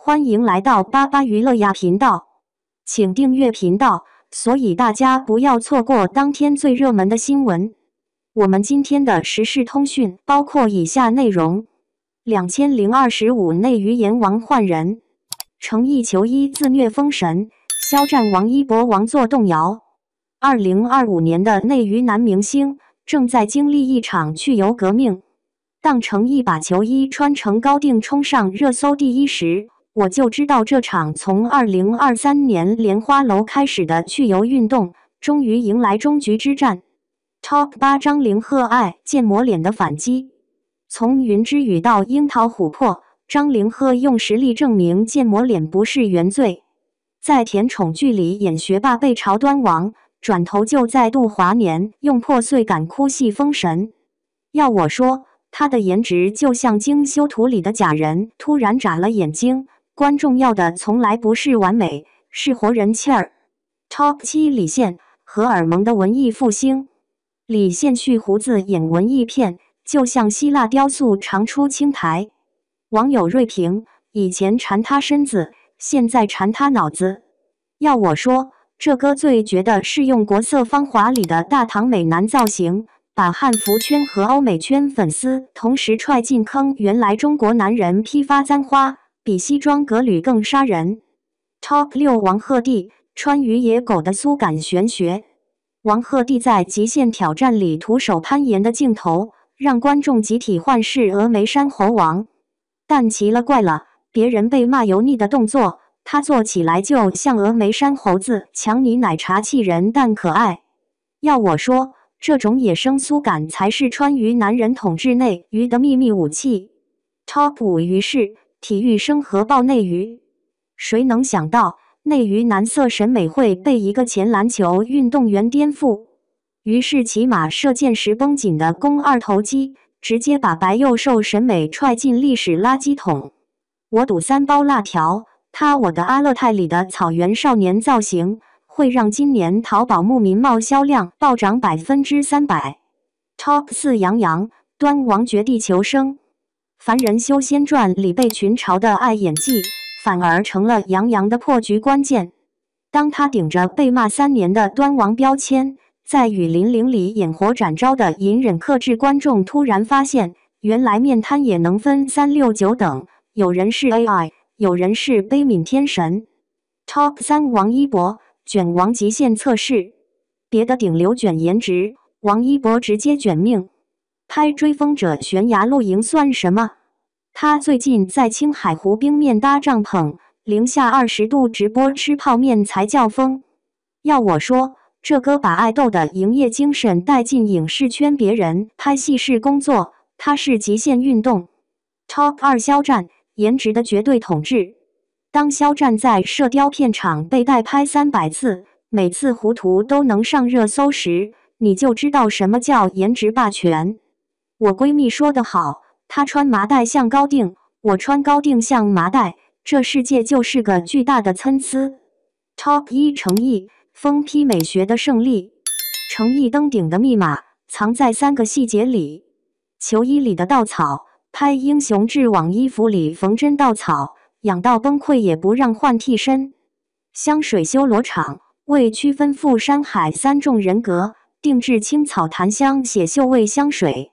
欢迎来到巴巴娱乐呀频道，请订阅频道，所以大家不要错过当天最热门的新闻。我们今天的时事通讯包括以下内容：2025内娱阎王换人，诚意求医自虐封神，肖战王一博王座动摇。2025年的内娱男明星正在经历一场去油革命。当诚意把球衣穿成高定冲上热搜第一时，我就知道这场从2023年莲花楼开始的去油运动，终于迎来终局之战。Top 8张凌赫爱建模脸的反击。从云之羽到樱桃琥珀，张凌赫用实力证明建模脸不是原罪。在甜宠剧里演学霸被嘲端王，转头就再度华年，用破碎感哭戏封神。要我说，他的颜值就像精修图里的假人突然眨了眼睛。观众要的从来不是完美，是活人气儿。Top 7李现，荷尔蒙的文艺复兴。李现去胡子演文艺片，就像希腊雕塑常出青苔。网友锐评：以前馋他身子，现在馋他脑子。要我说，这哥最绝的是用国色芳华里的大唐美男造型，把汉服圈和欧美圈粉丝同时踹进坑。原来中国男人批发簪花比西装革履更杀人。Top 6王鹤棣，川渝野狗的苏感玄学。王鹤棣在极限挑战里徒手攀岩的镜头，让观众集体幻视峨眉山猴王。但奇了怪了，别人被骂油腻的动作，他做起来就像峨眉山猴子强尼奶茶，气人但可爱。要我说，这种野生苏感才是川渝男人统治内娱的秘密武器。Top 5于是体育生核爆内娱。谁能想到内娱男色审美会被一个前篮球运动员颠覆？于是骑马射箭时绷紧的肱二头肌，直接把白幼瘦审美踹进历史垃圾桶。我赌3包辣条，我的阿勒泰里的草原少年造型会让今年淘宝牧民帽销量暴涨300%。Top 4杨洋，端王绝地求生。凡人修仙传里被群嘲的爱演技，反而成了杨洋的破局关键。当他顶着被骂3年的端王标签，在雨霖铃里演活展昭的隐忍克制，观众突然发现，原来面瘫也能分3、6、9等，有人是 AI， 有人是悲悯天神。Top 3王一博，卷王极限测试。别的顶流卷颜值，王一博直接卷命。拍追风者悬崖露营算什么？他最近在青海湖冰面搭帐篷，零下20度直播吃泡面才叫疯。要我说，这哥把爱豆的营业精神带进影视圈，别人拍戏是工作，他是极限运动。Top 2肖战，颜值的绝对统治。当肖战在射雕片场被代拍300次，每次糊涂都能上热搜时，你就知道什么叫颜值霸权。我闺蜜说得好，她穿麻袋像高定，我穿高定像麻袋，这世界就是个巨大的参差。Top 1诚意，疯批美学的胜利。诚意登顶的密码藏在3个细节里：球衣里的稻草，拍英雄志往衣服里缝针稻草，痒到崩溃也不让换替身。香水修罗场，为区分富山海3种人格，定制青草檀香血嗅味香水。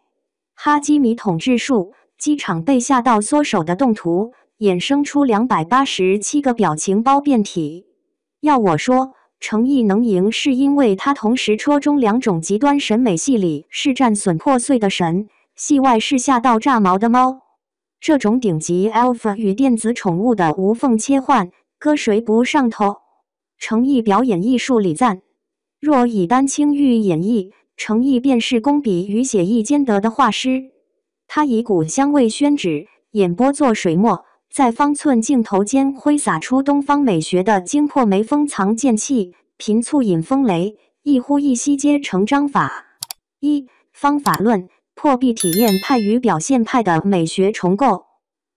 哈基米统治术，机场被吓到缩手的动图，衍生出287个表情包变体。要我说，诚意能赢是因为他同时戳中2种极端审美，戏里是战损破碎的神，戏外是吓到炸毛的猫。这种顶级 alpha 与电子宠物的无缝切换，搁谁不上头？诚意表演艺术礼赞。若以丹青玉演绎，诚意便是工笔与写意兼得的画师。他以古香味宣纸，眼波做水墨，在方寸镜头间挥洒出东方美学的精魄眉锋藏剑气，频促引风雷，一呼一吸皆成章法。1方法论，破壁体验派与表现派的美学重构。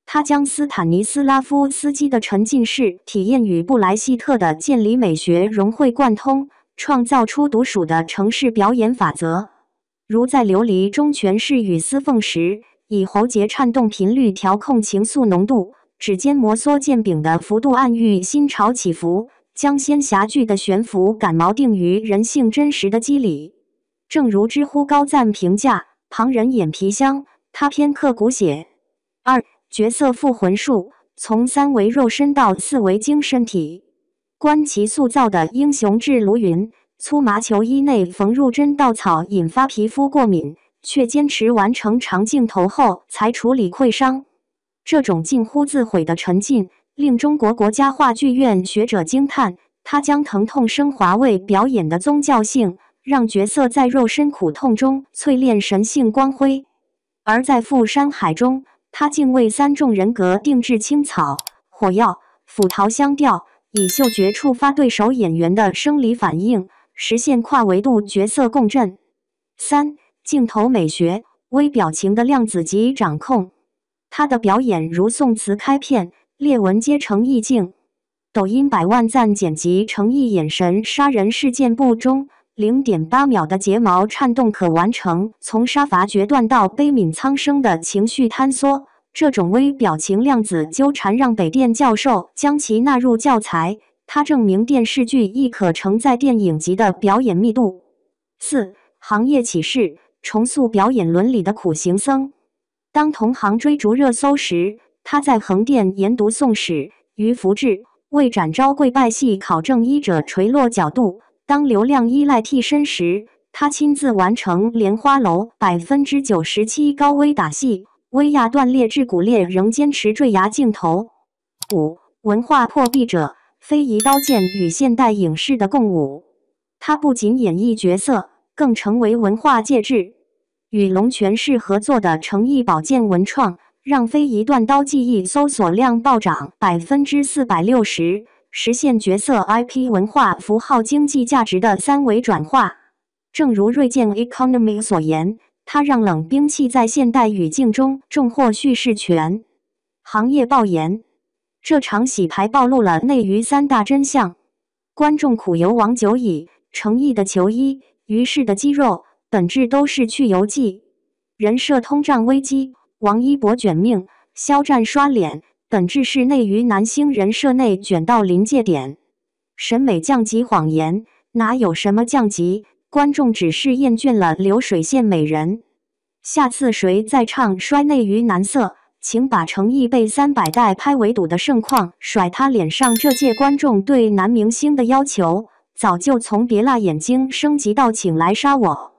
他将斯坦尼斯拉夫斯基的沉浸式体验与布莱希特的建立美学融会贯通，创造出独属的城市表演法则。如在琉璃中诠释与司凤时，以喉结颤动频率调控情愫浓度，指尖摩挲剑柄的幅度暗喻心潮起伏，将仙侠剧的悬浮感锚定于人性真实的机理。正如知乎高赞评价，旁人眼皮香，他偏刻骨血。2、角色复魂术，从3维肉身到4维精身体。观其塑造的英雄志如云，粗麻球衣内缝入针稻草，引发皮肤过敏，却坚持完成长镜头后才处理溃伤。这种近乎自毁的沉浸，令中国国家话剧院学者惊叹，他将疼痛升华为表演的宗教性，让角色在肉身苦痛中淬炼神性光辉。而在《赴山海》中，他竟为3种人格定制青草、火药、斧桃香调，以嗅觉触发对手演员的生理反应，实现跨维度角色共振。3、镜头美学，微表情的量子级掌控。他的表演如宋词开片，列文皆成意境。抖音100万赞剪辑诚意眼神杀人事件簿中，0.8秒的睫毛颤动可完成从杀伐决断到悲悯苍生的情绪坍缩。这种微表情量子纠缠让北电教授将其纳入教材，它证明电视剧亦可承载电影级的表演密度。4、行业启示，重塑表演伦理的苦行僧。当同行追逐热搜时，他在横店研读宋史；于福至为展昭跪拜戏考证医者垂落角度；当流量依赖替身时，他亲自完成莲花楼97%高危打戏，威亚断裂至骨裂仍坚持坠崖镜头。5、文化破壁者，非遗刀剑与现代影视的共舞。他不仅演绎角色，更成为文化介质。与龙泉市合作的诚意宝剑文创，让非遗断刀技艺搜索量暴涨460%，实现角色 IP 文化符号经济价值的3维转化。正如锐剑 Economy 所言，它让冷兵器在现代语境中重获叙事权。行业爆言，这场洗牌暴露了内娱3大真相：观众苦游王久矣，诚意的球衣，于氏的肌肉，本质都是去油剂。人设通胀危机，王一博卷命，肖战刷脸，本质是内娱男星人设内卷到临界点。审美降级谎言，哪有什么降级？观众只是厌倦了流水线美人。下次谁再唱摔内娱男色，请把诚意被300代拍围堵的盛况甩他脸上。这届观众对男明星的要求，早就从别辣眼睛升级到请来杀我。